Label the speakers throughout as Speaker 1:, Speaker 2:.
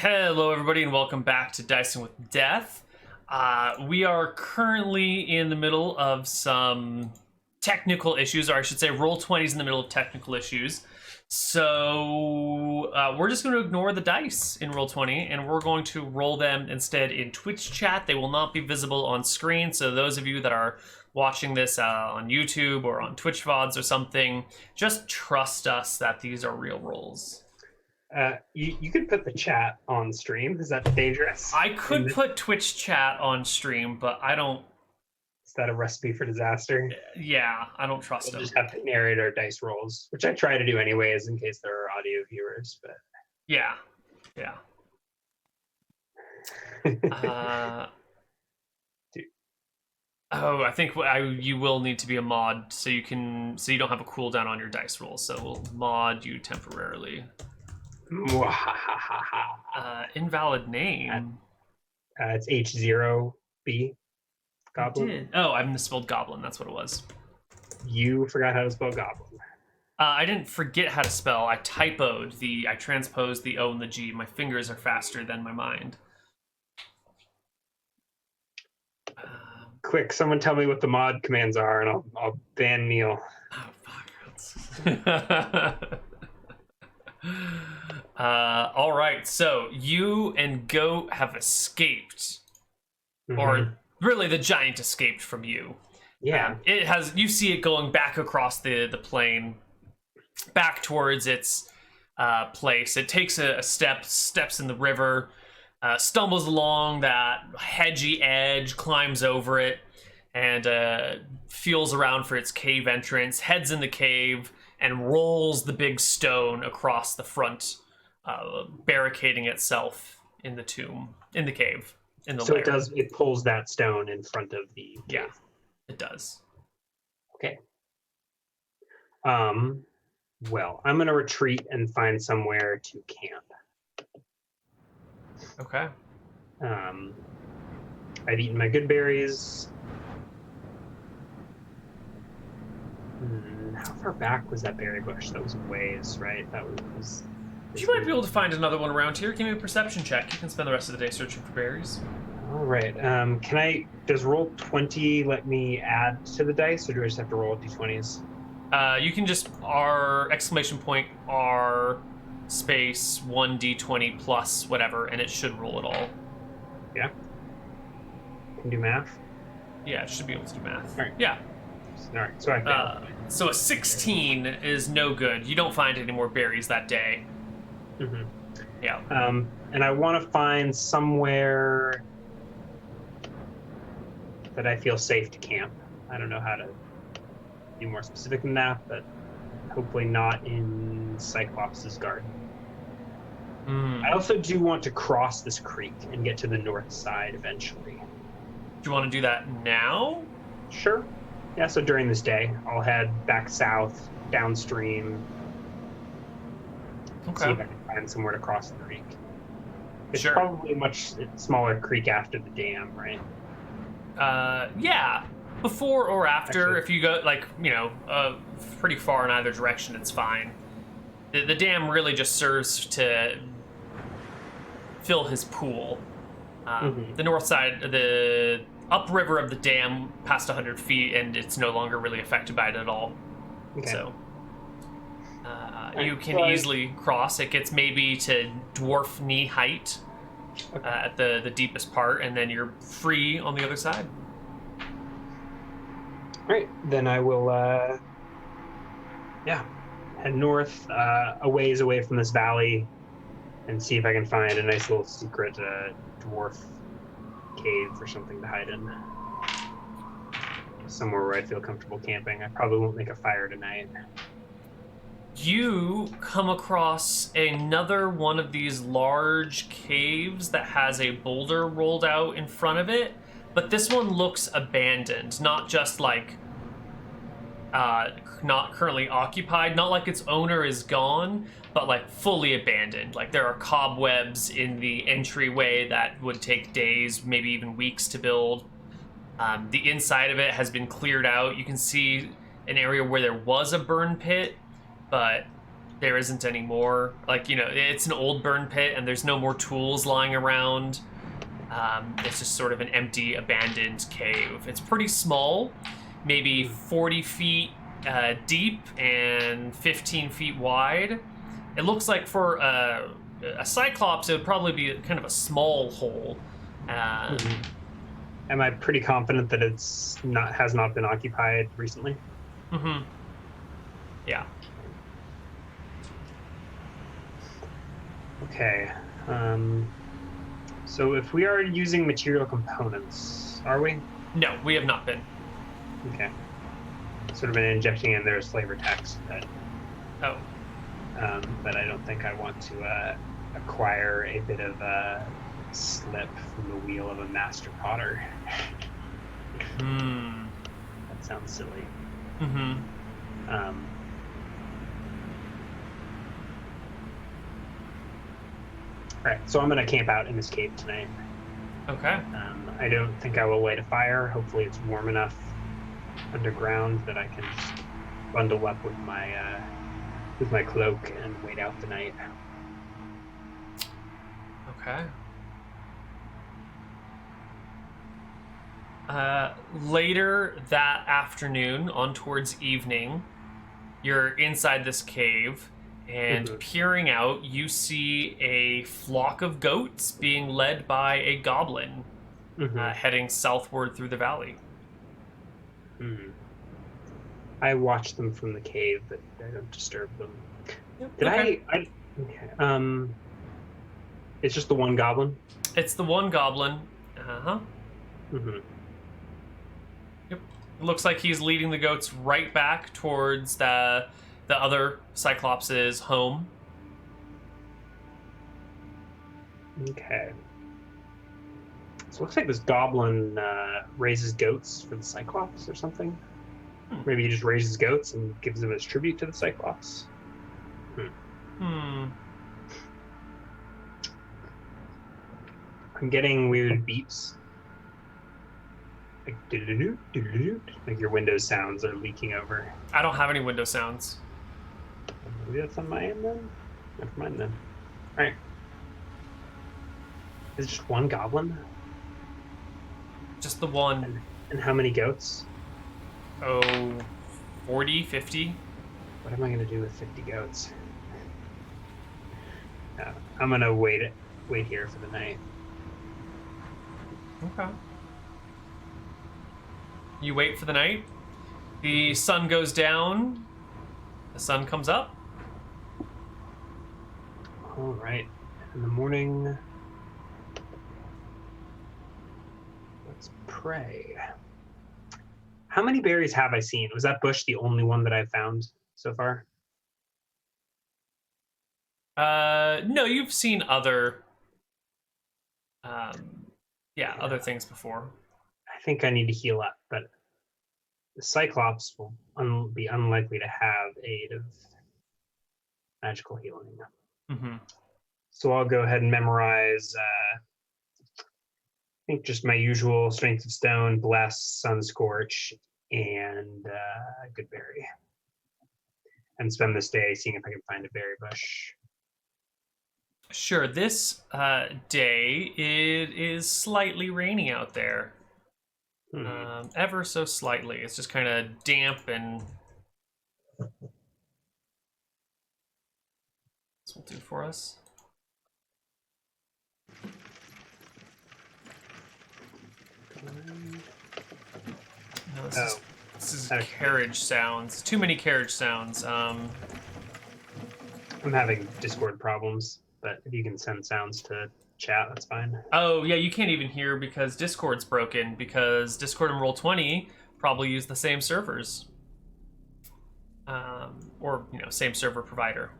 Speaker 1: Hello, everybody, and welcome back to Dicing with Death. We are currently in the middle of some technical issues, or I should say Roll20 is in the middle of technical issues. So we're just going to ignore the dice in Roll20, and we're going to roll them instead in Twitch chat. They will not be visible on screen, so those of you that are watching this on YouTube or on Twitch VODs or something, just trust us that these are real rolls.
Speaker 2: You could put the chat on stream. Is that dangerous?
Speaker 1: I could put Twitch chat on stream, but I don't.
Speaker 2: Is that a recipe for disaster?
Speaker 1: Yeah, I don't trust
Speaker 2: We'll
Speaker 1: them.
Speaker 2: just have to narrate our dice rolls, which I try to do anyways in case there are audio viewers. But
Speaker 1: yeah. I think you will need to be a mod so you don't have a cooldown on your dice roll. So we'll mod you temporarily. Invalid name.
Speaker 2: It's H0B. Goblin.
Speaker 1: You did. Oh, I misspelled goblin. That's what it was.
Speaker 2: You forgot how to spell goblin.
Speaker 1: I didn't forget how to spell. I transposed the O and the G. My fingers are faster than my mind.
Speaker 2: Quick, someone tell me what the mod commands are, and I'll ban Neal.
Speaker 1: Oh, fuck. All right, so you and Goat have escaped, or really the giant escaped from you.
Speaker 2: Yeah,
Speaker 1: you see it going back across the plain, back towards its place. It takes steps in the river, stumbles along that hedgy edge, climbs over it, and feels around for its cave entrance, heads in the cave, and rolls the big stone across the front, barricading itself in the cave, in the lair.
Speaker 2: It pulls that stone in front of the cave.
Speaker 1: Yeah, it does.
Speaker 2: Okay. Well, I'm going to retreat and find somewhere to camp.
Speaker 1: Okay.
Speaker 2: I've eaten my good berries. How far back was that berry bush? That was a ways, right? That was
Speaker 1: You might be able to find another one around here. Give me a perception check. You can spend the rest of the day searching for berries.
Speaker 2: All right. Does Roll20 let me add to the dice, or do I just have to roll d20s?
Speaker 1: You can just R space 1d20 plus whatever, and it should roll it all.
Speaker 2: Yeah. Can do math?
Speaker 1: Yeah, it should be able to do math.
Speaker 2: All right.
Speaker 1: Yeah.
Speaker 2: All right. So I failed.
Speaker 1: So a 16 is no good. You don't find any more berries that day.
Speaker 2: Mm-hmm.
Speaker 1: Yeah.
Speaker 2: And I want to find somewhere that I feel safe to camp. I don't know how to be more specific than that, but hopefully not in Cyclops' garden. I also do want to cross this creek and get to the north side eventually.
Speaker 1: Do you want to do that now?
Speaker 2: Sure. Yeah, so during this day, I'll head back south, downstream, see if I can find somewhere to cross the creek. It's probably a much smaller creek after the dam, right?
Speaker 1: Yeah. Before or after, actually, if you go, pretty far in either direction, it's fine. The dam really just serves to fill his pool. The north side, the upriver of the dam, past 100 feet, and it's no longer really affected by it at all. Okay. So you can easily cross. It gets maybe to dwarf knee height at the deepest part, and then you're free on the other side.
Speaker 2: All right, then I will, head north, a ways away from this valley, and see if I can find a nice little secret dwarf cave or something to hide in. Somewhere where I feel comfortable camping. I probably won't make a fire tonight.
Speaker 1: You come across another one of these large caves that has a boulder rolled out in front of it, but this one looks abandoned, not just like not currently occupied, not like its owner is gone, but like fully abandoned. Like there are cobwebs in the entryway that would take days, maybe even weeks to build. The inside of it has been cleared out. You can see an area where there was a burn pit, but there isn't any more. Like, it's an old burn pit and there's no more tools lying around. It's just sort of an empty, abandoned cave. It's pretty small, maybe 40 feet deep and 15 feet wide. It looks like for a Cyclops, it would probably be kind of a small hole.
Speaker 2: Am I pretty confident that has not been occupied recently?
Speaker 1: Mm-hmm. Yeah.
Speaker 2: Okay. So if we are using material components, are we?
Speaker 1: No, we have not been.
Speaker 2: Okay. Sort of been injecting in their flavor text, but but I don't think I want to acquire a bit of a slip from the wheel of a master potter. That sounds silly.
Speaker 1: Mm-hmm.
Speaker 2: Alright, so I'm going to camp out in this cave tonight.
Speaker 1: Okay.
Speaker 2: I don't think I will light a fire. Hopefully it's warm enough underground that I can just bundle up with my cloak and wait out the night.
Speaker 1: Okay. Later that afternoon, on towards evening, you're inside this cave, and peering out, you see a flock of goats being led by a goblin heading southward through the valley.
Speaker 2: I watch them from the cave, but I don't disturb them.
Speaker 1: Yep.
Speaker 2: It's just the one goblin?
Speaker 1: It's the one goblin. Uh-huh. Yep. It looks like he's leading the goats right back towards the other Cyclops' home.
Speaker 2: Okay. So it looks like this goblin raises goats for the Cyclops or something. Maybe he just raises goats and gives them as tribute to the Cyclops. I'm getting weird beeps. Like doo-doo-doo, doo-doo-doo. Like your Windows sounds are leaking over.
Speaker 1: I don't have any window sounds.
Speaker 2: Maybe that's on my end then? Never mind then. Alright. Is it just one goblin?
Speaker 1: Just the one.
Speaker 2: And how many goats?
Speaker 1: 40, 50.
Speaker 2: What am I going to do with 50 goats? I'm going to wait here for the night.
Speaker 1: Okay. You wait for the night. The sun goes down. The sun comes up.
Speaker 2: All right. In the morning, let's pray. How many berries have I seen? Was that bush the only one that I've found so far?
Speaker 1: No, you've seen other other things before.
Speaker 2: I think I need to heal up, but the Cyclops will be unlikely to have aid of magical healing. So I'll go ahead and memorize, I think just my usual Strength of Stone, Bless, Sun Scorch, and Good Berry. And spend this day seeing if I can find a berry bush.
Speaker 1: Sure, this day it is slightly rainy out there. Ever so slightly. It's just kind of damp and... This will do for us. No, this is carriage sounds. Too many carriage sounds.
Speaker 2: I'm having Discord problems, but if you can send sounds to chat, that's fine.
Speaker 1: Oh, yeah, you can't even hear because Discord's broken, because Discord and Roll20 probably use the same servers. Or, same server provider.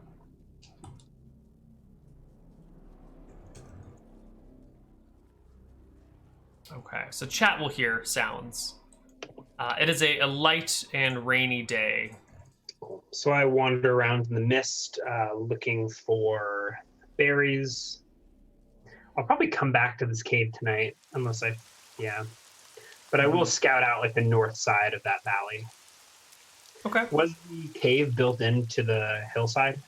Speaker 1: Okay, so chat will hear sounds. It is a light and rainy day.
Speaker 2: So I wander around in the mist, looking for berries. I'll probably come back to this cave tonight, But I will scout out like the north side of that valley.
Speaker 1: Okay.
Speaker 2: Was the cave built into the hillside?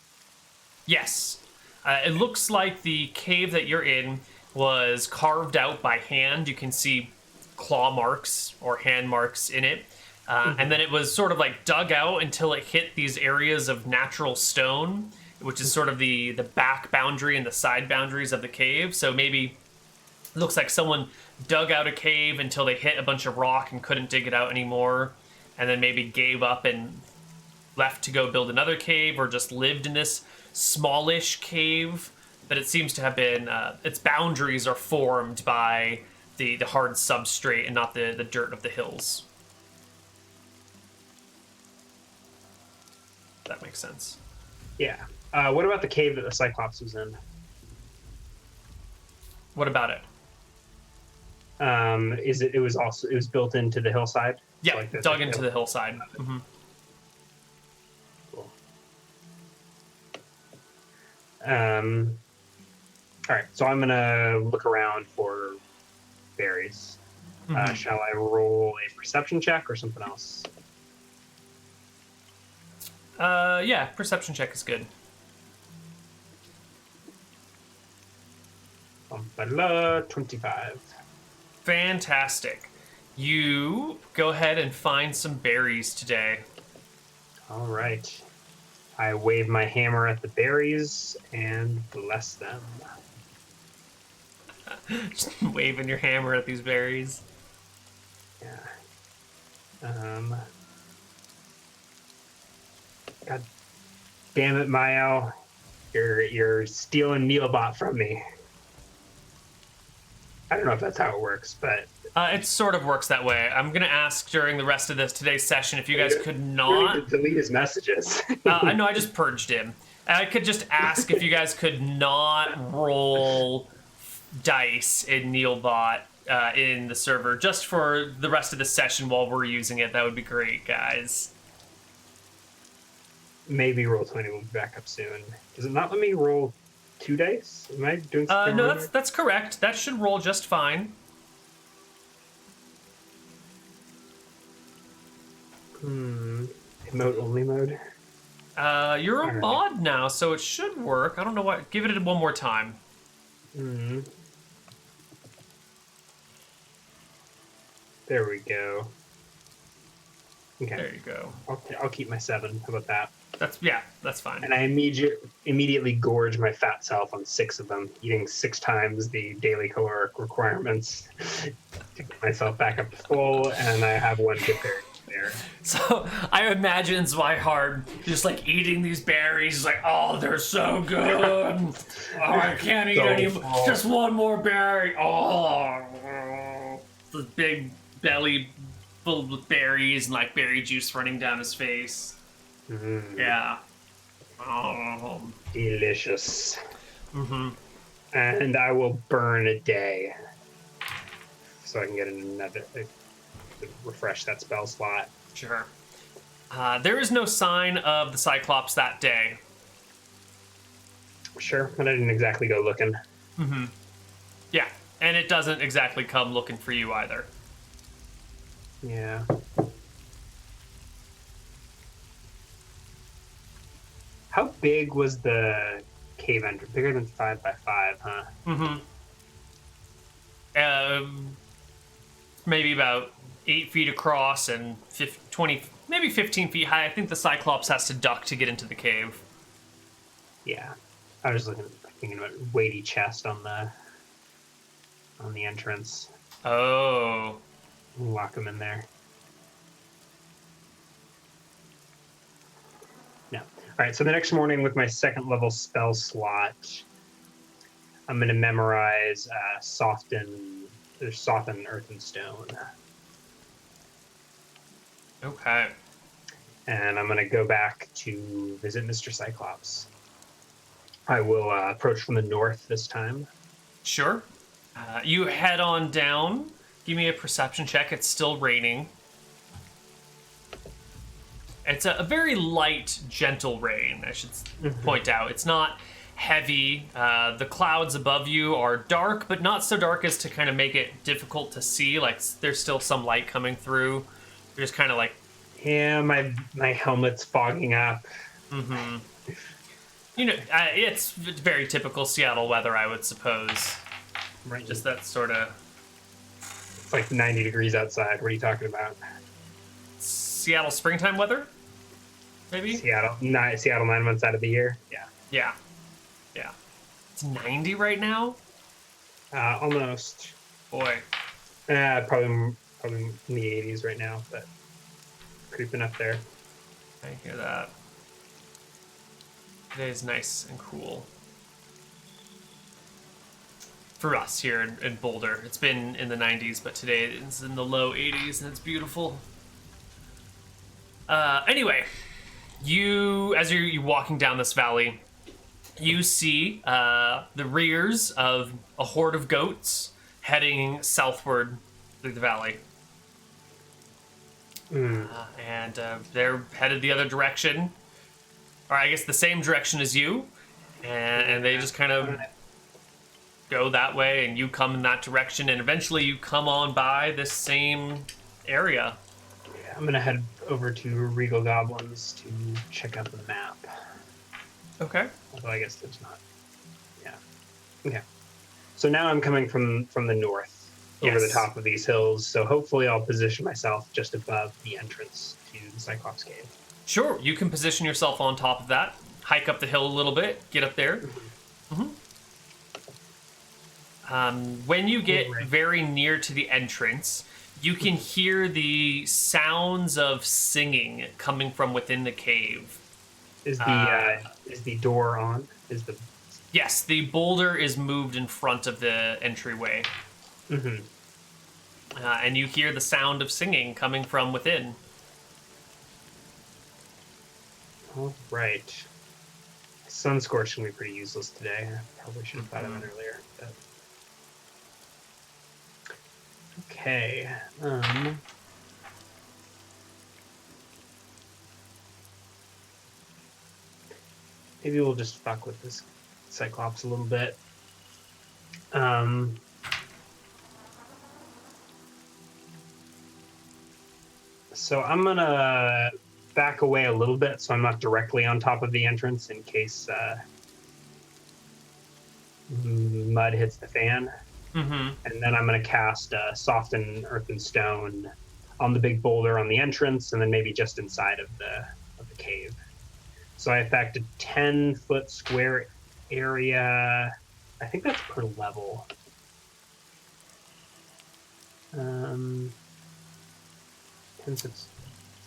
Speaker 1: Yes. It looks like the cave that you're in was carved out by hand. You can see claw marks or hand marks in it. And then it was sort of like dug out until it hit these areas of natural stone, which is sort of the back boundary and the side boundaries of the cave. So maybe it looks like someone dug out a cave until they hit a bunch of rock and couldn't dig it out anymore, and then maybe gave up and left to go build another cave, or just lived in this smallish cave. But it seems to have been, its boundaries are formed by the hard substrate and not the dirt of the hills. That makes sense.
Speaker 2: Yeah. What about the cave that the Cyclops was in?
Speaker 1: What about it?
Speaker 2: It was built into the hillside?
Speaker 1: Yeah,
Speaker 2: So, like,
Speaker 1: dug into the hillside. Mm-hmm.
Speaker 2: Cool. All right, so I'm gonna look around for berries. Shall I roll a perception check or something else?
Speaker 1: Yeah, perception check is good.
Speaker 2: 25.
Speaker 1: Fantastic. You go ahead and find some berries today.
Speaker 2: All right. I wave my hammer at the berries and bless them.
Speaker 1: Just waving your hammer at these berries.
Speaker 2: Yeah. God damn it, Mayo. You're stealing Nealbot from me. I don't know if that's how it works, but
Speaker 1: It sort of works that way. I'm gonna ask during the rest of today's session if you guys could
Speaker 2: you
Speaker 1: not.
Speaker 2: need to delete his messages.
Speaker 1: I know I just purged him. I could just ask if you guys could not roll dice in Nealbot in the server just for the rest of the session while we're using it. That would be great, guys.
Speaker 2: Maybe Roll20 will be back up soon. Does it not let me roll 2 dice? Am I doing something
Speaker 1: No,
Speaker 2: wrong?
Speaker 1: that's correct. That should roll just fine.
Speaker 2: Emote only mode?
Speaker 1: You're a
Speaker 2: Alright.
Speaker 1: mod now, so it should work. I don't know what. Give it one more time.
Speaker 2: There we go. Okay.
Speaker 1: There you go.
Speaker 2: I'll keep my 7. How about that?
Speaker 1: That's fine.
Speaker 2: And I immediately gorge my fat self on 6 of them, eating 6 times the daily caloric requirements to get myself back up to full, and I have 1 good berry there.
Speaker 1: So I imagine Zweihaard just like eating these berries, like, oh, they're so good. Oh, I can't eat
Speaker 2: So
Speaker 1: any.
Speaker 2: full.
Speaker 1: Just one more berry. Oh, the big belly full with berries and like berry juice running down his face. Yeah. Oh.
Speaker 2: Delicious. And I will burn a day so I can get another to refresh that spell slot.
Speaker 1: Sure. There is no sign of the Cyclops that day.
Speaker 2: Sure, but I didn't exactly go looking.
Speaker 1: Yeah, and it doesn't exactly come looking for you either.
Speaker 2: Yeah. How big was the cave entrance? Bigger than 5 by 5, huh?
Speaker 1: Maybe about 8 feet across and 20, maybe 15 feet high. I think the Cyclops has to duck to get into the cave.
Speaker 2: Yeah. I was thinking about weighty chest on the entrance.
Speaker 1: Oh.
Speaker 2: Lock him in there. No. All right, so the next morning with my 2nd level spell slot, I'm going to memorize Soften Earth and Stone.
Speaker 1: Okay.
Speaker 2: And I'm going to go back to visit Mr. Cyclops. I will approach from the north this time.
Speaker 1: Sure. You head on down. Give me a perception check. It's still raining. It's a very light, gentle rain, I should point out. It's not heavy. The clouds above you are dark, but not so dark as to kind of make it difficult to see. Like, there's still some light coming through. You're just kind of like...
Speaker 2: Yeah, my helmet's fogging up.
Speaker 1: It's very typical Seattle weather, I would suppose.
Speaker 2: Right.
Speaker 1: Just that sort of...
Speaker 2: It's like 90 degrees outside. What are you talking about?
Speaker 1: Seattle springtime weather? Maybe?
Speaker 2: Seattle 9 months out of the year. Yeah.
Speaker 1: Yeah. It's 90 right now?
Speaker 2: Almost.
Speaker 1: Boy.
Speaker 2: Probably in the 80s right now, but creeping up there.
Speaker 1: I hear that. Today's nice and cool. For us here in Boulder. It's been in the 90s, but today it's in the low 80s, and it's beautiful. Anyway, as you're walking down this valley, you see the rears of a horde of goats heading southward through the valley. And they're headed the other direction, or I guess the same direction as you, and they just kind of go that way, and you come in that direction, and eventually you come on by this same area.
Speaker 2: Yeah, I'm gonna head over to Regal Goblins to check out the map.
Speaker 1: Okay.
Speaker 2: Although I guess there's not. Yeah. Okay. So now I'm coming from the north, over the top of these hills, so hopefully I'll position myself just above the entrance to the Cyclops Cave.
Speaker 1: Sure, you can position yourself on top of that, hike up the hill a little bit, get up there. When you get very near to the entrance, you can hear the sounds of singing coming from within the cave.
Speaker 2: Is the door on?
Speaker 1: Yes, the boulder is moved in front of the entryway. And you hear the sound of singing coming from within.
Speaker 2: All right. Sun Scorch can be pretty useless today. I probably should have thought of it earlier. But... Okay. Maybe we'll just fuck with this Cyclops a little bit. So I'm gonna back away a little bit so I'm not directly on top of the entrance in case mud hits the fan. And then I'm gonna cast Soften Earth and Stone on the big boulder on the entrance, and then maybe just inside of the cave. So I affect a 10-foot square area. I think that's per level.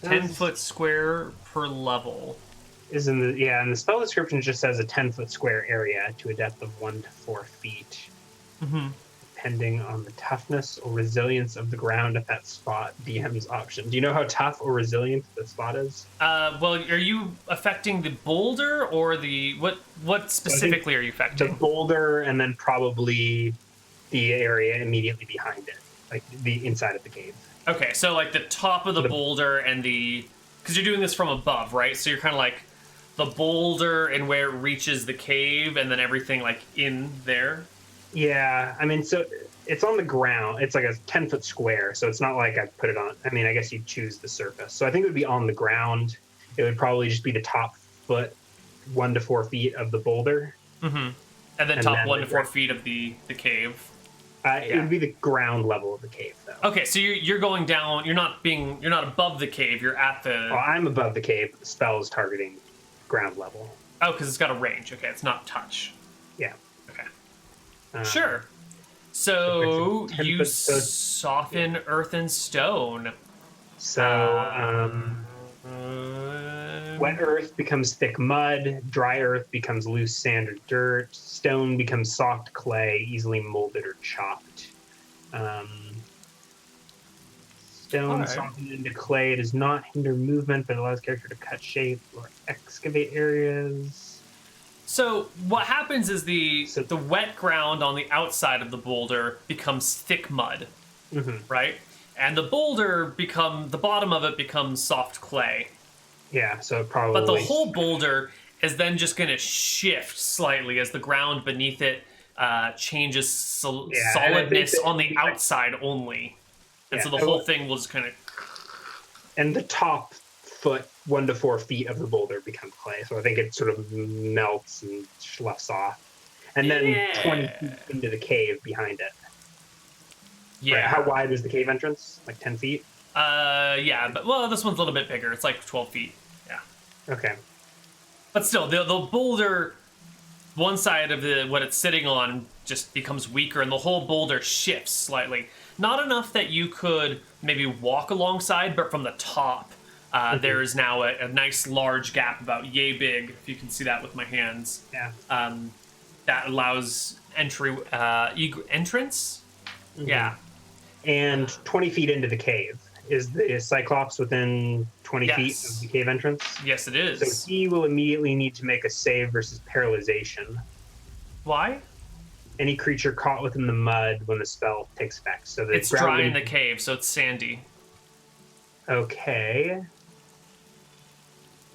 Speaker 1: 10-foot square per level.
Speaker 2: Is in the spell description just says a 10-foot square area to a depth of 1 to 4 feet. Depending on the toughness or resilience of the ground at that spot, DM's option. Do you know how tough or resilient the spot is?
Speaker 1: Well, are you affecting the boulder or what specifically are you affecting?
Speaker 2: The boulder, and then probably the area immediately behind it, like the inside of the cave.
Speaker 1: Okay, so like the top of the boulder and because you're doing this from above, right? So you're kind of like the boulder and where it reaches the cave, and then everything like in there.
Speaker 2: Yeah, I mean, so it's on the ground. It's like a 10-foot square, so it's not like I put it on. I mean, I guess you choose the surface. So I think it would be on the ground. It would probably just be the top foot, 1 to 4 feet of the boulder.
Speaker 1: And then top 1 to 4 feet of the cave.
Speaker 2: It would be the ground level of the cave, though.
Speaker 1: Okay, so you're going down. You're not above the cave. You're at the.
Speaker 2: Oh, I'm above the cave. But the spell is targeting ground level.
Speaker 1: Oh, because it's got a range. Okay, it's not touch.
Speaker 2: Yeah.
Speaker 1: Okay. Sure. So you soften earth and stone.
Speaker 2: So wet earth becomes thick mud. Dry earth becomes loose sand or dirt. Stone becomes soft clay, easily molded or chopped. Stone softened into clay does not hinder movement, but allows character to cut shape or excavate areas.
Speaker 1: So what happens is the wet ground on the outside of the boulder becomes thick mud, right? And the bottom of it becomes soft clay.
Speaker 2: Yeah, so probably.
Speaker 1: But the whole boulder is then just going to shift slightly as the ground beneath it changes solidness on the outside only. And so the whole thing will just kind of...
Speaker 2: And the top foot, 1 to 4 feet of the boulder become clay. So I think it sort of melts and sloughs off. And then 20 feet into the cave behind it.
Speaker 1: Yeah.
Speaker 2: Right. How wide was the cave entrance? Like 10 feet?
Speaker 1: Yeah, but well, this one's a little bit bigger. It's like 12 feet. Yeah.
Speaker 2: Okay.
Speaker 1: But still, the boulder, one side of what it's sitting on just becomes weaker, and the whole boulder shifts slightly. Not enough that you could maybe walk alongside, but from the top, there is now a nice large gap about yay big, if you can see that with my hands.
Speaker 2: Yeah.
Speaker 1: That allows entrance.
Speaker 2: Mm-hmm.
Speaker 1: Yeah.
Speaker 2: And 20 feet into the cave. Is the Cyclops within 20 feet of the cave entrance?
Speaker 1: Yes, it is.
Speaker 2: So he will immediately need to make a save versus paralyzation.
Speaker 1: Why?
Speaker 2: Any creature caught within the mud when the spell takes effect. So
Speaker 1: it's dry in the cave, so it's sandy.
Speaker 2: Okay.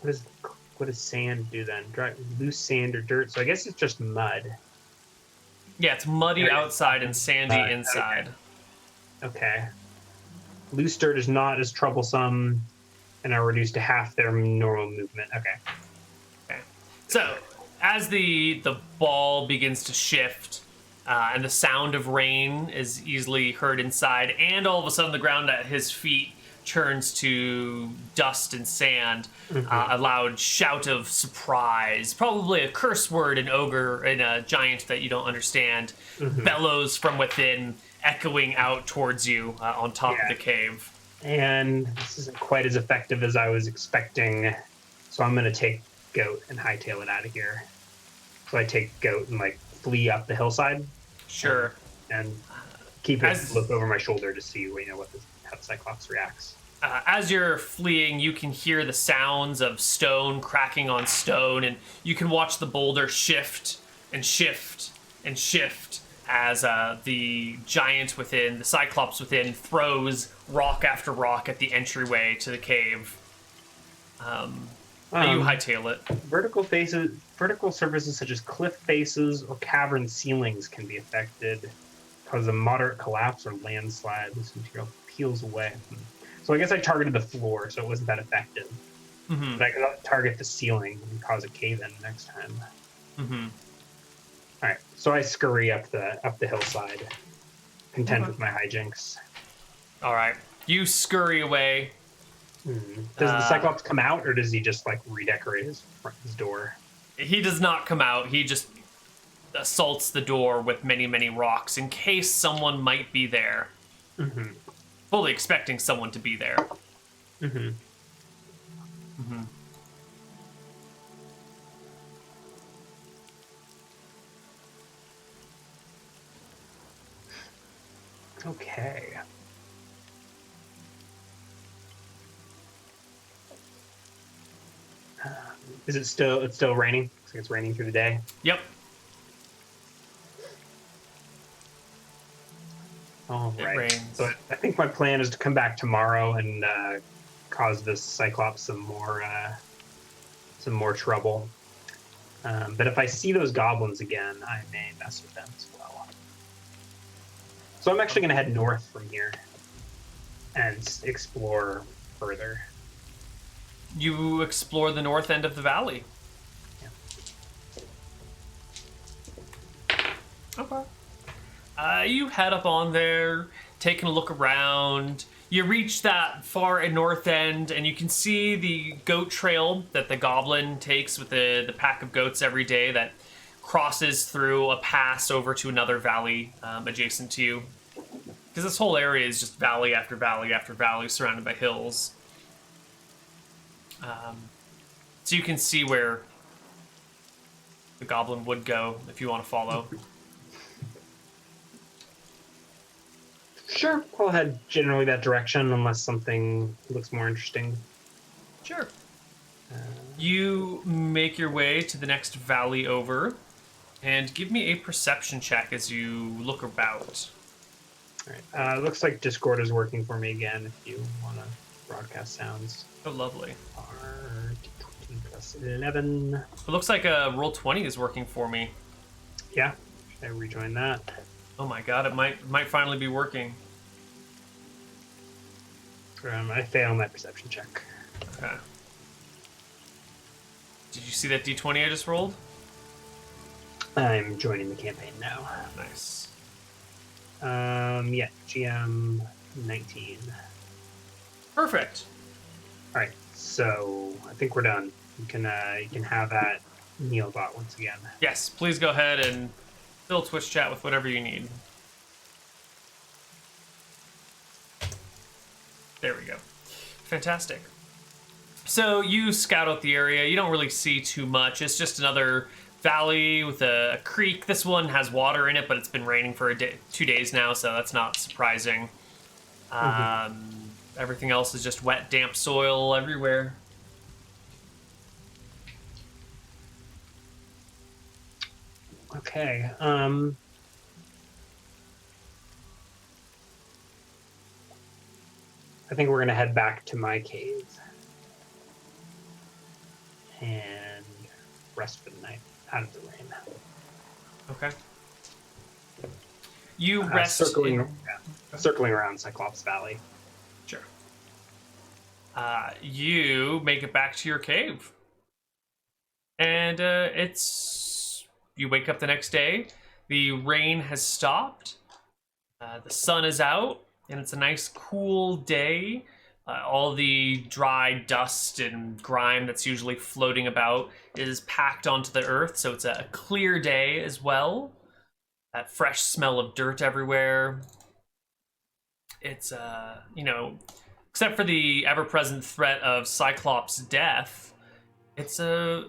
Speaker 2: What does sand do then? Dry, loose sand or dirt? So I guess it's just mud.
Speaker 1: Yeah, it's muddy outside and sandy inside.
Speaker 2: Okay. Loose dirt is not as troublesome and are reduced to half their normal movement. Okay.
Speaker 1: So, as the ball begins to shift, and the sound of rain is easily heard inside, and all of a sudden the ground at his feet turns to dust and sand, a loud shout of surprise, probably a curse word in ogre, in a giant that you don't understand, bellows from within, echoing out towards you on top of the cave.
Speaker 2: And this isn't quite as effective as I was expecting, so I'm going to take Goat and hightail it out of here. So I take Goat and flee up the hillside.
Speaker 1: Sure.
Speaker 2: And keep it look over my shoulder to see how the Cyclops reacts.
Speaker 1: As you're fleeing, you can hear the sounds of stone cracking on stone, and you can watch the boulder shift and shift and shift as the giant within, the Cyclops within, throws rock after rock at the entryway to the cave. You hightail it. Vertical
Speaker 2: surfaces such as cliff faces or cavern ceilings can be affected, cause a moderate collapse or landslide. This material peels away. So I guess I targeted the floor, so it wasn't that effective. But I could target the ceiling and cause a cave-in next time. All right, so I scurry up the hillside, content with my hijinks.
Speaker 1: All right, you scurry away.
Speaker 2: Does the Cyclops come out, or does he just redecorate his door?
Speaker 1: He does not come out. He just assaults the door with many, many rocks in case someone might be there. Fully expecting someone to be there.
Speaker 2: Okay. Is it still? It's still raining. Looks like it's raining through the day.
Speaker 1: Yep.
Speaker 2: All right.
Speaker 1: Rains.
Speaker 2: So I think my plan is to come back tomorrow and cause this Cyclops some more trouble. But if I see those goblins again, I may mess with them as well. So I'm actually going to head north from here and explore further.
Speaker 1: You explore the north end of the valley.
Speaker 2: Yeah.
Speaker 1: Okay. You head up on there, taking a look around. You reach that far north end, and you can see the goat trail that the goblin takes with the pack of goats every day that crosses through a pass over to another valley adjacent to you. Because this whole area is just valley after valley after valley surrounded by hills. So you can see where the goblin would go if you want to follow.
Speaker 2: Sure, I'll head generally that direction unless something looks more interesting.
Speaker 1: Sure. You make your way to the next valley over, and give me a perception check as you look about.
Speaker 2: All right. Looks like Discord is working for me again if you want to broadcast sounds.
Speaker 1: Oh, lovely.
Speaker 2: R20 plus 11.
Speaker 1: It looks like a Roll20 is working for me.
Speaker 2: Yeah. Should I rejoin that?
Speaker 1: Oh my god, it might finally be working.
Speaker 2: I failed my perception check.
Speaker 1: Okay. Did you see that D20 I just rolled?
Speaker 2: I'm joining the campaign now.
Speaker 1: Nice.
Speaker 2: Yeah, GM 19.
Speaker 1: Perfect.
Speaker 2: All right, so I think we're done. You can have that Neal bot once again.
Speaker 1: Yes, please go ahead and fill Twitch chat with whatever you need. There we go. Fantastic. So you scout out the area. You don't really see too much. It's just another valley with a creek. This one has water in it, but it's been raining for 2 days now, so that's not surprising. Everything else is just wet, damp soil everywhere.
Speaker 2: Okay. I think we're gonna head back to my cave and rest for the night out of the rain.
Speaker 1: Okay. You rest
Speaker 2: circling around Cyclops Valley.
Speaker 1: Sure. You make it back to your cave, and you wake up the next day. The rain has stopped. The sun is out. And it's a nice, cool day. All the dry dust and grime that's usually floating about is packed onto the earth, so it's a clear day as well. That fresh smell of dirt everywhere. It's, except for the ever-present threat of Cyclops' death, it's a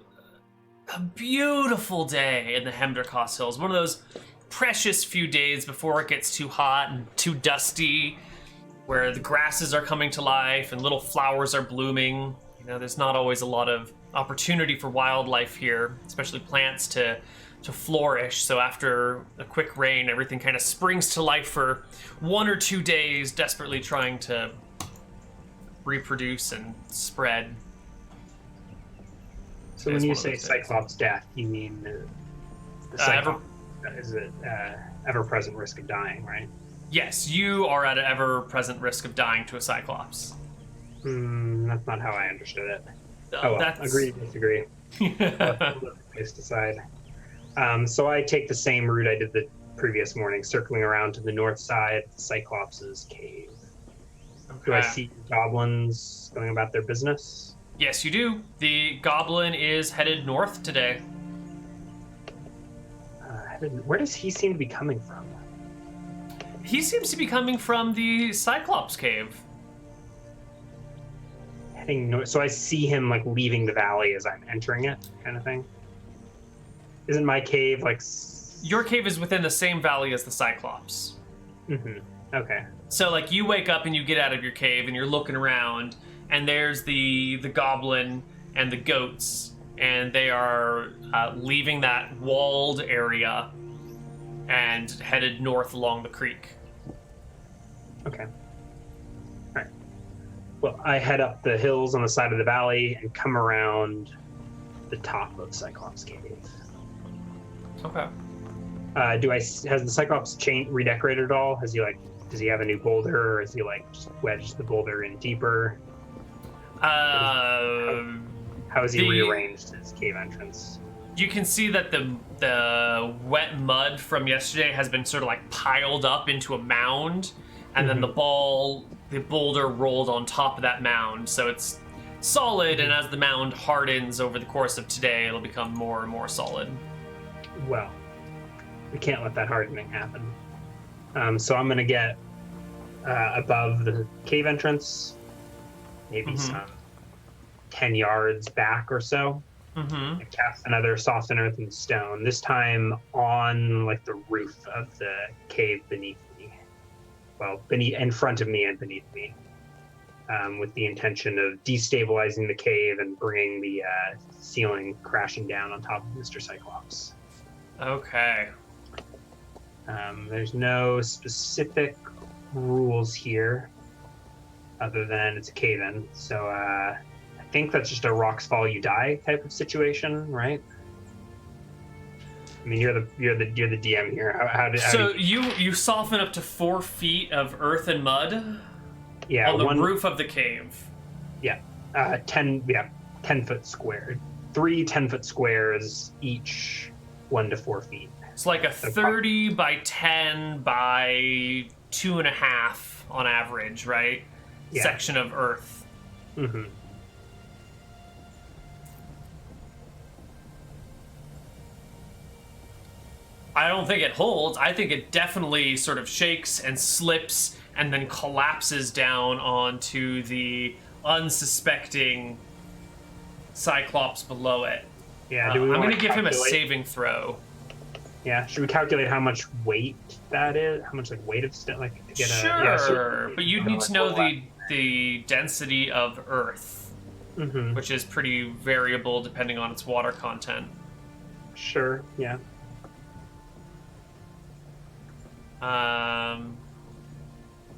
Speaker 1: beautiful day in the Hemderkoss Hills. One of those precious few days before it gets too hot and too dusty, where the grasses are coming to life and little flowers are blooming. There's not always a lot of opportunity for wildlife here, especially plants to flourish. So after a quick rain, everything kind of springs to life for 1 or 2 days, desperately trying to reproduce and spread.
Speaker 2: So when you say Cyclops' death, you mean the Cyclops? Is it ever-present risk of dying, right?
Speaker 1: Yes, you are at an ever-present risk of dying to a Cyclops.
Speaker 2: That's not how I understood it.
Speaker 1: That's...
Speaker 2: Agree to disagree. Place decide. So I take the same route I did the previous morning, circling around to the north side of Cyclops' cave. Okay. Do I see goblins going about their business?
Speaker 1: Yes, you do. The goblin is headed north today.
Speaker 2: Where does he seem to be coming from?
Speaker 1: He seems to be coming from the Cyclops cave.
Speaker 2: Heading north. So I see him leaving the valley as I'm entering it, kind of thing. Isn't my cave
Speaker 1: Your cave is within the same valley as the Cyclops.
Speaker 2: Mm-hmm. Okay.
Speaker 1: So you wake up and you get out of your cave and you're looking around, and there's the goblin and the goats. And they are leaving that walled area and headed north along the creek.
Speaker 2: Okay. All right. Well, I head up the hills on the side of the valley and come around the top of Cyclops Cave.
Speaker 1: Okay.
Speaker 2: Has the Cyclops redecorated at all? Does he have a new boulder, or is he just wedged the boulder in deeper? How has he rearranged his cave entrance?
Speaker 1: You can see that the wet mud from yesterday has been sort of piled up into a mound, and then the boulder rolled on top of that mound. So it's solid, and as the mound hardens over the course of today, it'll become more and more solid.
Speaker 2: Well, we can't let that hardening happen. So I'm going to get above the cave entrance, maybe some 10 yards back or so. I cast another soft earth and stone, this time on the roof of the cave beneath me. Well, in front of me and beneath me, with the intention of destabilizing the cave and bringing the ceiling crashing down on top of Mr. Cyclops.
Speaker 1: Okay.
Speaker 2: There's no specific rules here other than it's a cave-in, so I think that's just a rocks fall you die type of situation, right? I mean, you're the DM here.
Speaker 1: You soften up to 4 feet of earth and mud.
Speaker 2: Yeah,
Speaker 1: on the roof of the cave.
Speaker 2: Yeah, 10 foot squared. 3 10-foot squares, each 1 to 4 feet.
Speaker 1: It's like a 30 by 10 by 2.5 on average, right?
Speaker 2: Yeah.
Speaker 1: Section of Earth.
Speaker 2: Mm-hmm.
Speaker 1: I don't think it holds. I think it definitely sort of shakes and slips and then collapses down onto the unsuspecting Cyclops below it.
Speaker 2: Yeah,
Speaker 1: I'm going to give him a saving throw.
Speaker 2: Yeah, should we calculate how much weight that is? How much weight of stone, to get
Speaker 1: Sure, but you'd need to know the density of Earth, which is pretty variable depending on its water content.
Speaker 2: Sure, yeah.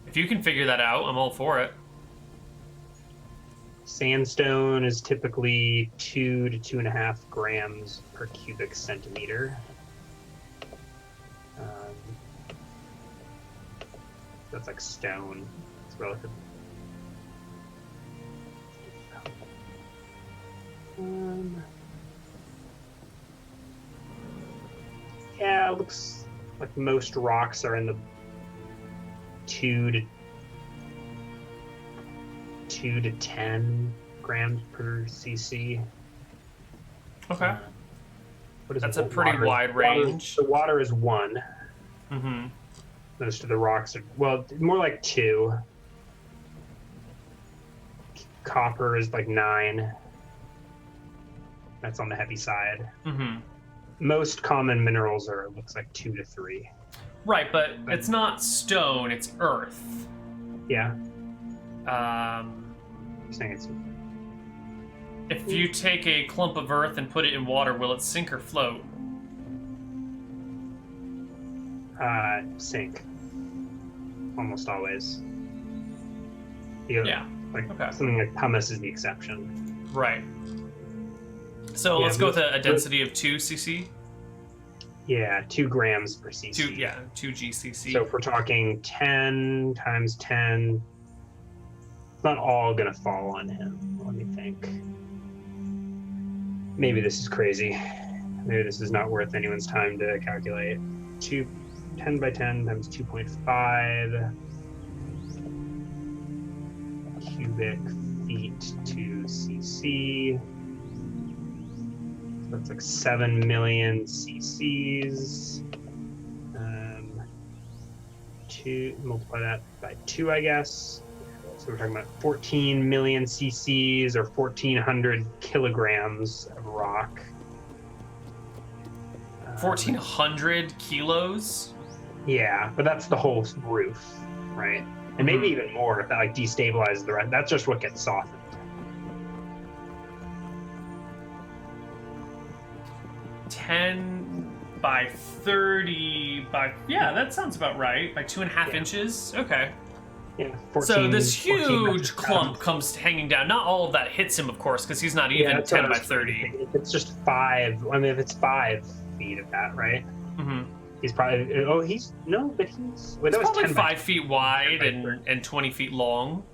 Speaker 1: If you can figure that out, I'm all for it.
Speaker 2: Sandstone is typically 2 to 2.5 grams per cubic centimeter. That's like stone. It's relative. Yeah, it looks like most rocks are in the 2 to 10 grams per cc.
Speaker 1: Okay. That's a
Speaker 2: pretty
Speaker 1: pretty wide range.
Speaker 2: The water is 1.
Speaker 1: Mm-hmm.
Speaker 2: Most of the rocks are, more like 2. Copper is like 9. That's on the heavy side.
Speaker 1: Mm-hmm.
Speaker 2: Most common minerals looks like 2 to 3.
Speaker 1: Right, but it's not stone, it's earth.
Speaker 2: Yeah.
Speaker 1: You're
Speaker 2: saying it's...
Speaker 1: If you take a clump of earth and put it in water, will it sink or float?
Speaker 2: Sink. Almost always.
Speaker 1: Yeah.
Speaker 2: Okay. Something like pumice is the exception.
Speaker 1: Right. So let's go with a density of 2 cc.
Speaker 2: Yeah, 2 grams per cc.
Speaker 1: 2 GCC.
Speaker 2: So if we're talking 10 times 10, it's not all going to fall on him. Let me think. Maybe this is crazy. Maybe this is not worth anyone's time to calculate. 10 by 10 times 2.5 cubic feet to cc. So that's like 7 million cc's. Multiply that by 2, I guess. So we're talking about 14 million cc's or 1,400 kilograms of rock.
Speaker 1: 1,400 kilos?
Speaker 2: Yeah, but that's the whole roof, right? And maybe even more if that destabilizes the rest. That's just what gets softened.
Speaker 1: $10 by 30 by... Yeah, that sounds about right. By 2.5 inches? Okay.
Speaker 2: Yeah, 14,
Speaker 1: so this huge clump comes hanging down. Not all of that hits him, of course, because he's not even 10 by 30.
Speaker 2: If it's just 5, if it's 5 feet of that, right?
Speaker 1: Mm-hmm.
Speaker 2: He's probably... he's
Speaker 1: probably 5 feet wide and 20 feet long.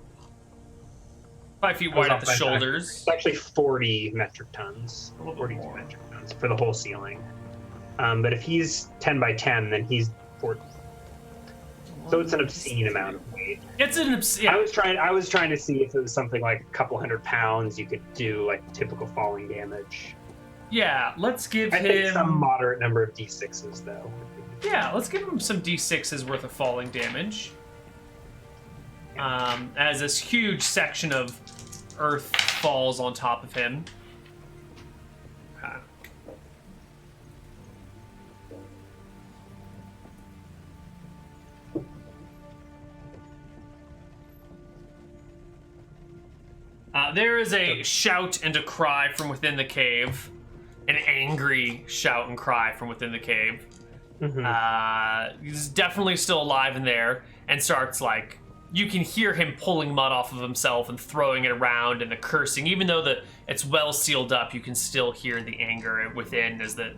Speaker 1: 5 feet wide at the shoulders.
Speaker 2: It's actually 40 metric tons. 42 metric tons for the whole ceiling. But if he's 10 by 10, then he's 40. So it's an obscene amount of weight.
Speaker 1: It's an obscene...
Speaker 2: I was trying to see if it was something like a couple hundred pounds you could do typical falling damage.
Speaker 1: Yeah, let's give him...
Speaker 2: I think some moderate number of d6s, though.
Speaker 1: Yeah, let's give him some d6s worth of falling damage. As this huge section of earth falls on top of him. There is a shout and a cry from within the cave. An angry shout and cry from within the cave. Mm-hmm. He's definitely still alive in there and starts you can hear him pulling mud off of himself and throwing it around and the cursing. Even though it's well sealed up, you can still hear the anger within as the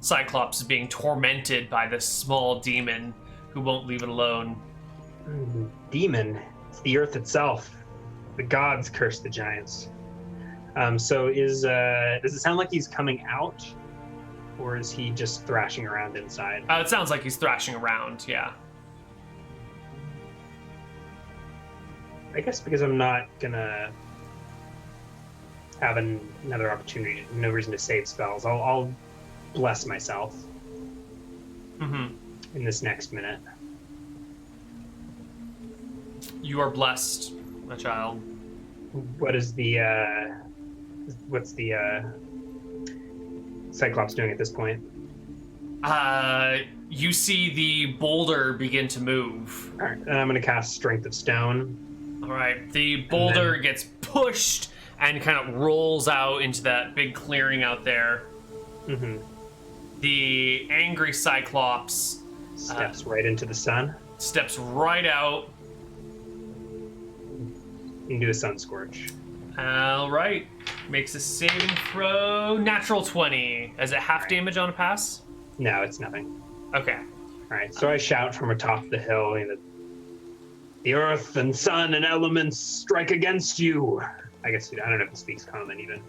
Speaker 1: Cyclops is being tormented by this small demon who won't leave it alone.
Speaker 2: Demon? It's the earth itself. The gods curse the giants. So does it sound like he's coming out, or is he just thrashing around inside?
Speaker 1: It sounds like he's thrashing around, yeah.
Speaker 2: I guess because I'm not gonna have another opportunity, no reason to save spells, I'll bless myself in this next minute.
Speaker 1: You are blessed, my child.
Speaker 2: What's the Cyclops doing at this point?
Speaker 1: You see the boulder begin to move.
Speaker 2: All right, and I'm going to cast Strength of Stone.
Speaker 1: All right, the boulder gets pushed and kind of rolls out into that big clearing out there.
Speaker 2: Mm-hmm.
Speaker 1: The angry Cyclops
Speaker 2: steps right into the sun.
Speaker 1: Steps right out.
Speaker 2: You can do a Sun Scorch.
Speaker 1: All right. Makes a saving throw. Natural 20. Is it half damage on a pass?
Speaker 2: No, it's nothing.
Speaker 1: Okay.
Speaker 2: All right. So I shout from atop the hill, the earth and sun and elements strike against you. I guess I don't know if he speaks common even.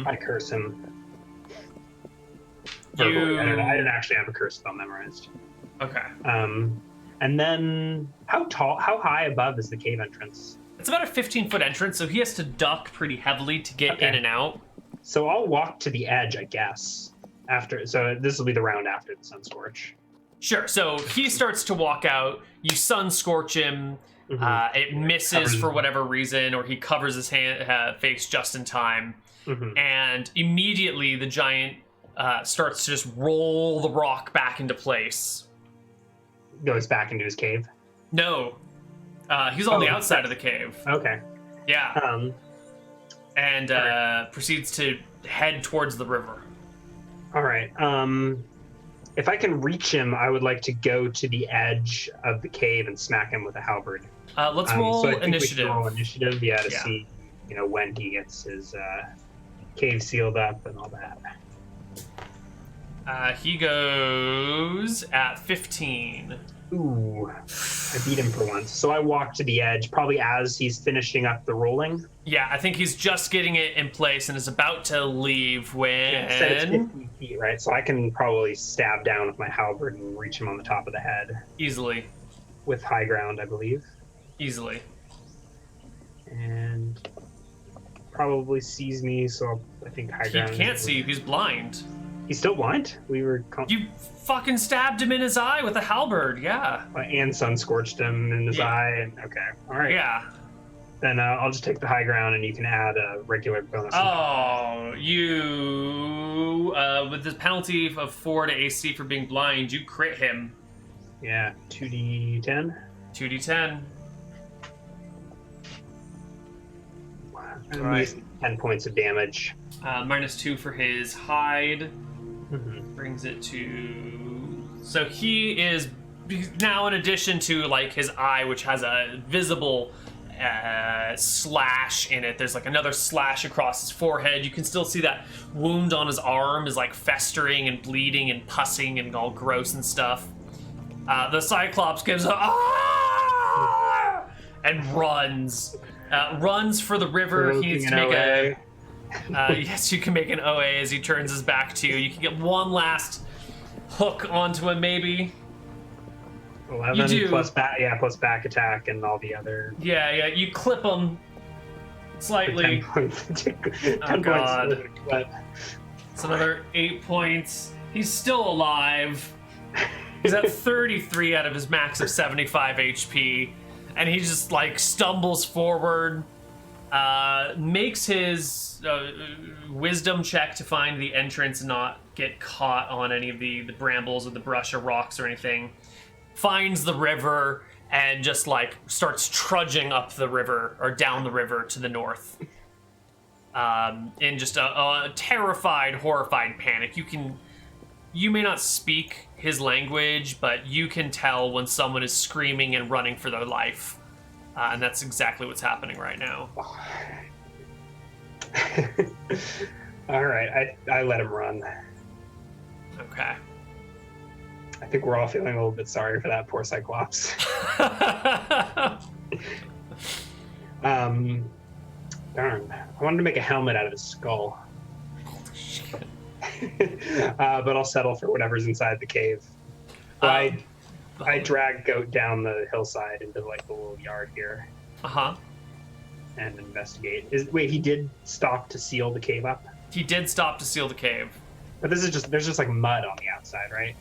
Speaker 2: I curse him. Verbally. I didn't actually have a curse spell memorized.
Speaker 1: Okay.
Speaker 2: And then how high above is the cave entrance?
Speaker 1: It's about a 15-foot entrance, so he has to duck pretty heavily to get in and out.
Speaker 2: So I'll walk to the edge, I guess. So this will be the round after the Sun Scorch.
Speaker 1: Sure. So he starts to walk out. You Sun Scorch him. It misses for whatever reason, or he covers his face just in time. And immediately the giant starts to just roll the rock back into place.
Speaker 2: Goes back into his cave?
Speaker 1: No. He's on the outside of the cave.
Speaker 2: Okay.
Speaker 1: Yeah. And proceeds to head towards the river.
Speaker 2: All right. If I can reach him, I would like to go to the edge of the cave and smack him with a halberd.
Speaker 1: Let's roll
Speaker 2: so I think
Speaker 1: initiative.
Speaker 2: We should roll initiative, to see, when he gets his cave sealed up and all that.
Speaker 1: He goes at 15.
Speaker 2: Ooh, I beat him for once. So I walk to the edge, probably as he's finishing up the rolling.
Speaker 1: Yeah, I think he's just getting it in place and is about to leave when...
Speaker 2: Yeah, said it's 50 feet, right? So I can probably stab down with my halberd and reach him on the top of the head.
Speaker 1: Easily.
Speaker 2: With high ground, I believe.
Speaker 1: Easily.
Speaker 2: And probably sees me, so I think high ground...
Speaker 1: He can't see you, he's blind.
Speaker 2: He's still blind?
Speaker 1: You fucking stabbed him in his eye with a halberd, yeah.
Speaker 2: And Sun Scorched him in his eye. And, okay, all right.
Speaker 1: Yeah.
Speaker 2: Then I'll just take the high ground, and you can add a regular bonus.
Speaker 1: Oh, you... with the penalty of 4 to AC for being blind, you crit him.
Speaker 2: Yeah, 2d10?
Speaker 1: 2d10.
Speaker 2: Right. 10 points of damage.
Speaker 1: -2 for his hide. Brings it to... So he's now, in addition to like his eye, which has a visible slash in it, there's like another slash across his forehead. You can still see that wound on his arm is like festering and bleeding and pussing and all gross and stuff. The Cyclops gives a and runs. Runs for the river. He needs to make a... yes, you can make an OA as he turns his back to you. You can get one last hook onto him, maybe.
Speaker 2: 11 plus back attack and all the other...
Speaker 1: Yeah, you clip him slightly.
Speaker 2: 10 points.
Speaker 1: 10 God. It's another 8 points. He's still alive. He's at 33 out of his max of 75 HP. And he just, like, stumbles forward, makes his wisdom check to find the entrance and not get caught on any of the brambles or the brush or rocks or anything. Finds the river and just, like, starts trudging up the river or down the river to the north. In just a terrified, horrified panic. You may not speak his language, but you can tell when someone is screaming and running for their life. And that's exactly what's happening right now.
Speaker 2: All right, I let him run.
Speaker 1: Okay.
Speaker 2: I think we're all feeling a little bit sorry for that poor Cyclops. Darn. I wanted to make a helmet out of his skull.
Speaker 1: Holy shit.
Speaker 2: But I'll settle for whatever's inside the cave. So I drag Goat down the hillside into like the little yard here.
Speaker 1: Uh-huh.
Speaker 2: And investigate. Wait, he did stop to seal the cave up?
Speaker 1: He did stop to seal the cave.
Speaker 2: But there's just like mud on the outside, right?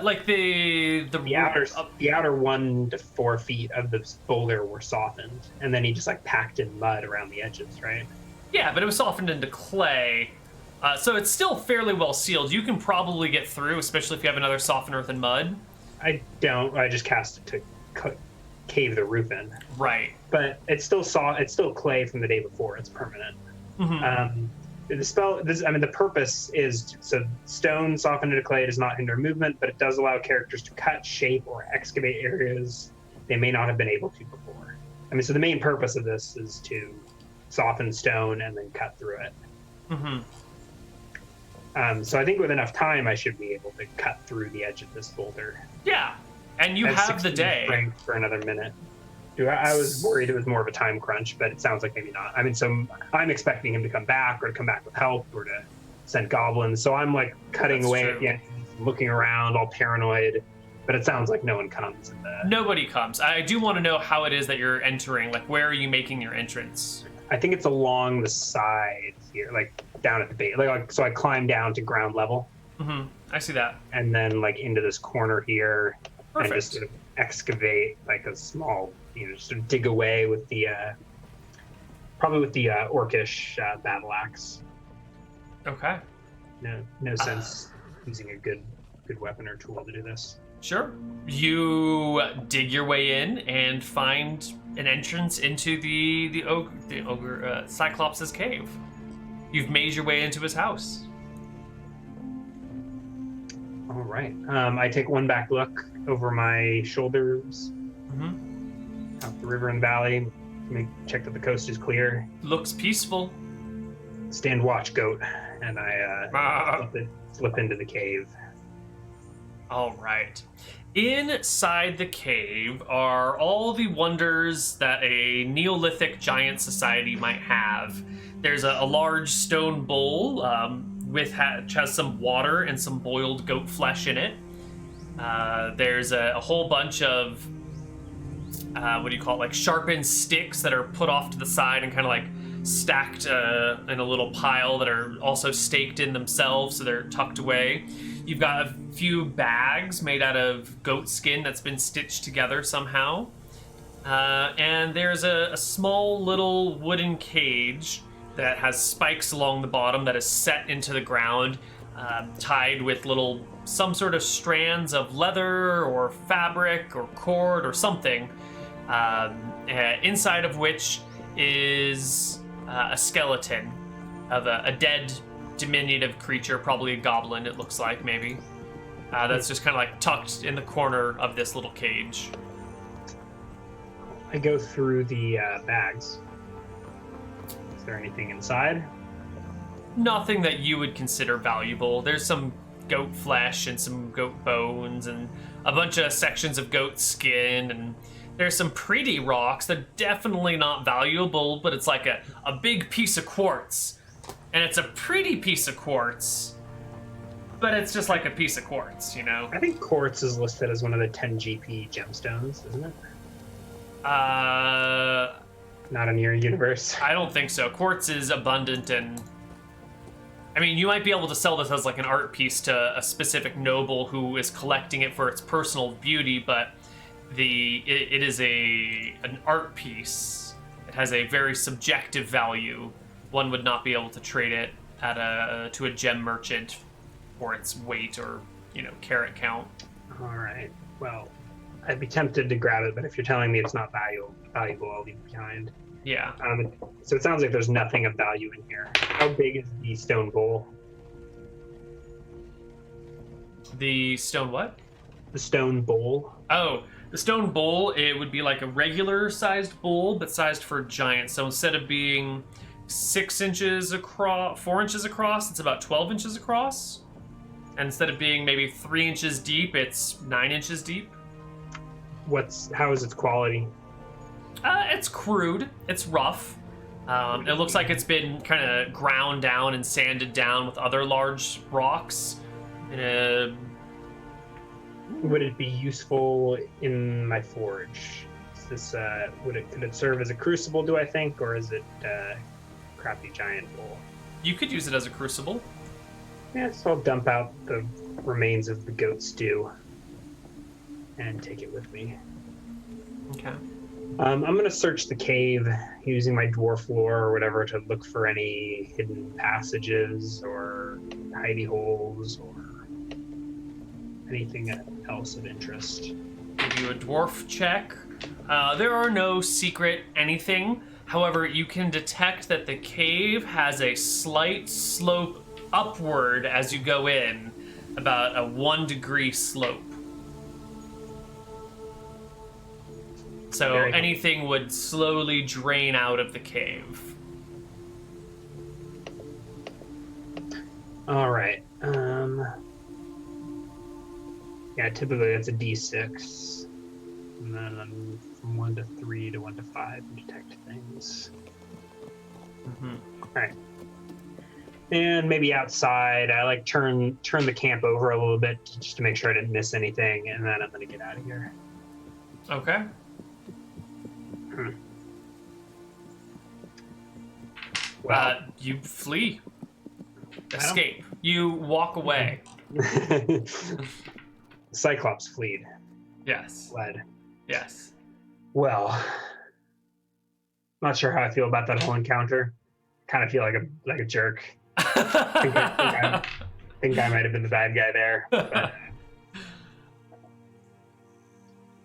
Speaker 1: Like the
Speaker 2: outer 1 to 4 feet of the boulder were softened, and then he just like packed in mud around the edges, right?
Speaker 1: Yeah, but it was softened into clay, so it's still fairly well sealed. You can probably get through, especially if you have another soften earth and mud.
Speaker 2: I don't. I just cast it to cave the roof in.
Speaker 1: Right.
Speaker 2: But it's still It's still clay from the day before. It's permanent.
Speaker 1: Mm-hmm.
Speaker 2: The spell. The purpose is so stone softened into clay does not hinder movement, but it does allow characters to cut, shape, or excavate areas they may not have been able to before. So the main purpose of this is to soften stone and then cut through it.
Speaker 1: Mm-hmm.
Speaker 2: So I think with enough time, I should be able to cut through the edge of this boulder.
Speaker 1: Yeah, and you have the day
Speaker 2: strength for another minute. I was worried it was more of a time crunch, but it sounds like maybe not. So I'm expecting him to come back, or to come back with help, or to send goblins. So I'm like cutting away again, looking around, all paranoid. But it sounds like no one comes.
Speaker 1: Nobody comes. I do want to know how it is that you're entering. Like, where are you making your entrance?
Speaker 2: I think it's along the side here, like down at the base. So I climb down to ground level.
Speaker 1: Mm-hmm. I see that.
Speaker 2: And then like into this corner here.
Speaker 1: Perfect.
Speaker 2: And just sort of excavate like a small, just sort of dig away with the, probably with the orcish battle axe.
Speaker 1: Okay.
Speaker 2: No sense using a good good weapon or tool to do this.
Speaker 1: Sure. You dig your way in and find an entrance into the ogre Cyclops' cave. You've made your way into his house.
Speaker 2: All right. I take one back look over my shoulders, out the river and valley, check that the coast is clear.
Speaker 1: Looks peaceful.
Speaker 2: Stand watch, goat, and I slip into the cave.
Speaker 1: All right. Inside the cave are all the wonders that a Neolithic giant society might have. There's a large stone bowl which has some water and some boiled goat flesh in it. There's a whole bunch of like sharpened sticks that are put off to the side and kind of like stacked in a little pile that are also staked in themselves, so they're tucked away. You've got a few bags made out of goat skin that's been stitched together somehow. And there's a small little wooden cage that has spikes along the bottom that is set into the ground, tied with some sort of strands of leather or fabric or cord or something, inside of which is a skeleton of a dead diminutive creature, probably a goblin, it looks like, maybe. That's just kind of like tucked in the corner of this little cage.
Speaker 2: I go through the bags. Is there anything inside?
Speaker 1: Nothing that you would consider valuable. There's some goat flesh and some goat bones and a bunch of sections of goat skin, and there's some pretty rocks. They're definitely not valuable, but it's like a big piece of quartz. And it's a pretty piece of quartz, but it's just like a piece of quartz, you know?
Speaker 2: I think quartz is listed as one of the 10 GP gemstones, isn't it? Not in your universe.
Speaker 1: I don't think so. Quartz is abundant, and I mean, you might be able to sell this as like an art piece to a specific noble who is collecting it for its personal beauty, but it is an art piece. It has a very subjective value. One would not be able to trade it to a gem merchant for its weight or, carat count.
Speaker 2: All right. Well, I'd be tempted to grab it, but if you're telling me it's not valuable, I'll leave it behind.
Speaker 1: Yeah.
Speaker 2: So it sounds like there's nothing of value in here. How big is the stone bowl?
Speaker 1: The stone what?
Speaker 2: The stone bowl.
Speaker 1: Oh, the stone bowl, it would be like a regular-sized bowl, but sized for giants. So instead of being 6 inches across, 4 inches across, it's about 12 inches across. And instead of being maybe 3 inches deep, it's 9 inches deep.
Speaker 2: How is its quality?
Speaker 1: It's crude. It's rough. It looks like it's been kind of ground down and sanded down with other large rocks.
Speaker 2: Would it be useful in my forge? Is this could it serve as a crucible? Do I think, or is it crappy giant bowl?
Speaker 1: You could use it as a crucible.
Speaker 2: Yeah, so I'll dump out the remains of the goat stew and take it with me.
Speaker 1: Okay.
Speaker 2: I'm going to search the cave using my dwarf lore or whatever to look for any hidden passages or hidey holes or anything else of interest.
Speaker 1: Give you a dwarf check. There are no secret anything. However, you can detect that the cave has a slight slope upward as you go in, about a 1 degree slope. So anything would slowly drain out of the cave.
Speaker 2: All right. Yeah, typically it's a D6. And then from 1 to 3 to 1 to 5 detect things.
Speaker 1: Mm-hmm.
Speaker 2: All right. And maybe outside, I like turn the camp over a little bit just to make sure I didn't miss anything, and then I'm gonna get out of here.
Speaker 1: Okay.
Speaker 2: Well,
Speaker 1: you flee. Escape. You walk away.
Speaker 2: Cyclops fled.
Speaker 1: Yes.
Speaker 2: Fled.
Speaker 1: Yes.
Speaker 2: Well, not sure how I feel about that whole encounter. Kind of feel like a jerk. I think I might have been the bad guy there. But,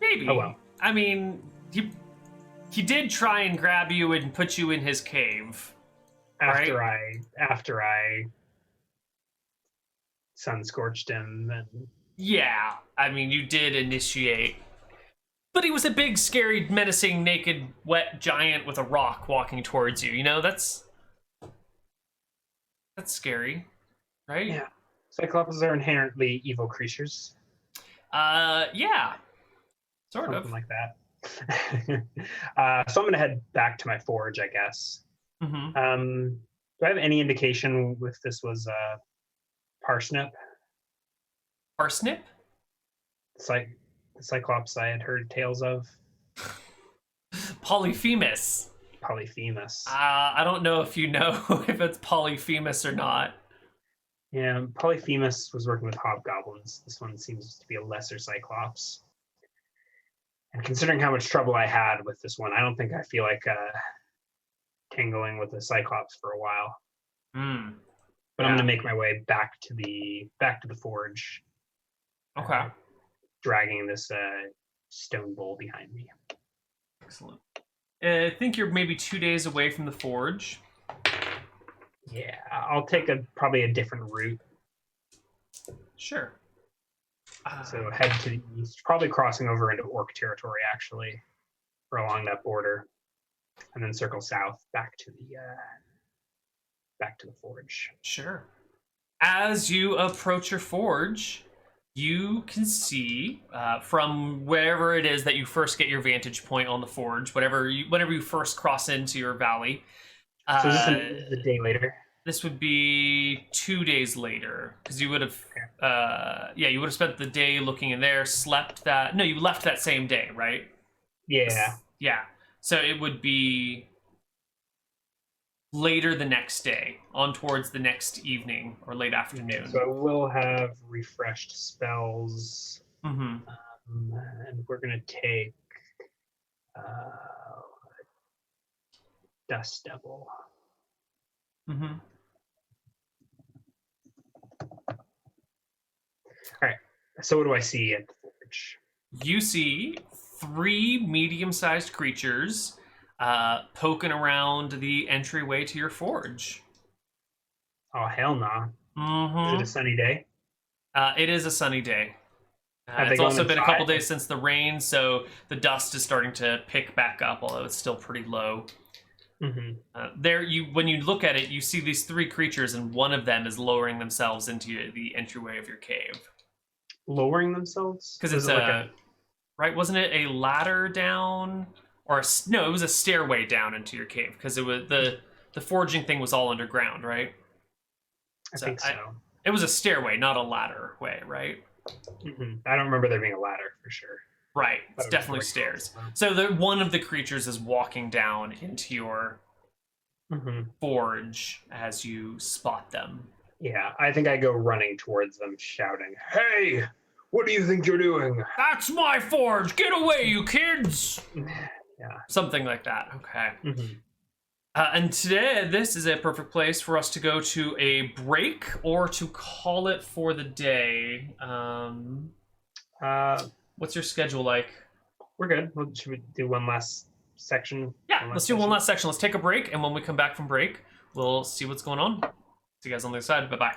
Speaker 1: maybe.
Speaker 2: Oh well.
Speaker 1: I mean, he did try and grab you and put you in his cave.
Speaker 2: After I sun scorched him, and
Speaker 1: yeah, I mean, you did initiate. But he was a big, scary, menacing, naked, wet giant with a rock walking towards you. You know, that's scary, right?
Speaker 2: yeah, Cyclops are inherently evil creatures.
Speaker 1: Yeah, sort
Speaker 2: Something
Speaker 1: of
Speaker 2: like that. So I'm gonna head back to my forge, I guess.
Speaker 1: Mm-hmm.
Speaker 2: Do I have any indication if this was parsnip?
Speaker 1: Parsnip?
Speaker 2: It's like the Cyclops I had heard tales of.
Speaker 1: Polyphemus.
Speaker 2: Polyphemus.
Speaker 1: I don't know if you know if it's Polyphemus or not.
Speaker 2: Yeah, Polyphemus was working with hobgoblins. This one seems to be a lesser Cyclops. And considering how much trouble I had with this one, I don't think I feel like tangling with the Cyclops for a while. But I'm going to make my way back to the forge.
Speaker 1: Okay.
Speaker 2: Dragging this stone bowl behind me.
Speaker 1: Excellent. I think you're maybe 2 days away from the forge.
Speaker 2: Yeah, I'll take probably a different route.
Speaker 1: Sure.
Speaker 2: So head to the east, probably crossing over into Orc territory, actually, or along that border, and then circle south back to the forge.
Speaker 1: Sure. As you approach your forge, you can see from wherever it is that you first get your vantage point on the forge, whenever you first cross into your valley.
Speaker 2: So is this a day later?
Speaker 1: This would be 2 days later, because you would have, you would have spent the day looking in there, you left that same day, right?
Speaker 2: Yeah.
Speaker 1: Yeah. So it would be later the next day, on towards the next evening or late afternoon.
Speaker 2: So I will have refreshed spells,
Speaker 1: Mm-hmm.
Speaker 2: and we're going to take Dust Devil.
Speaker 1: Mm-hmm.
Speaker 2: All right. So what do I see at the forge?
Speaker 1: You see 3 medium-sized creatures poking around the entryway to your forge.
Speaker 2: Oh, hell nah.
Speaker 1: Mm-hmm.
Speaker 2: Is it a sunny day?
Speaker 1: It is a sunny day. It's also been a couple days since the rain, so the dust is starting to pick back up, although it's still pretty low.
Speaker 2: Mm-hmm.
Speaker 1: When you look at it, you see these 3 creatures, and one of them is lowering themselves into the entryway of your cave.
Speaker 2: Lowering themselves?
Speaker 1: Because it's right? Wasn't it a ladder down? or no, it was a stairway down into your cave because it was the forging thing was all underground, right?
Speaker 2: I think so.
Speaker 1: It was a stairway, not a ladder way, right?
Speaker 2: I don't remember there being a ladder for sure.
Speaker 1: Right, it's definitely stairs. So one of the creatures is walking down into your forge as you spot them.
Speaker 2: Yeah, I think I go running towards them, shouting, "Hey, what do you think you're doing?"
Speaker 1: That's my forge! Get away, you kids!
Speaker 2: Yeah.
Speaker 1: Something like that, okay. And today, this is a perfect place for us to go to a break or to call it for the day. What's your schedule like?
Speaker 2: We're good. Should we do one last section?
Speaker 1: Yeah, let's do one last section. Let's take a break, and when we come back from break, we'll see what's going on. See you guys on the other side. Bye-bye.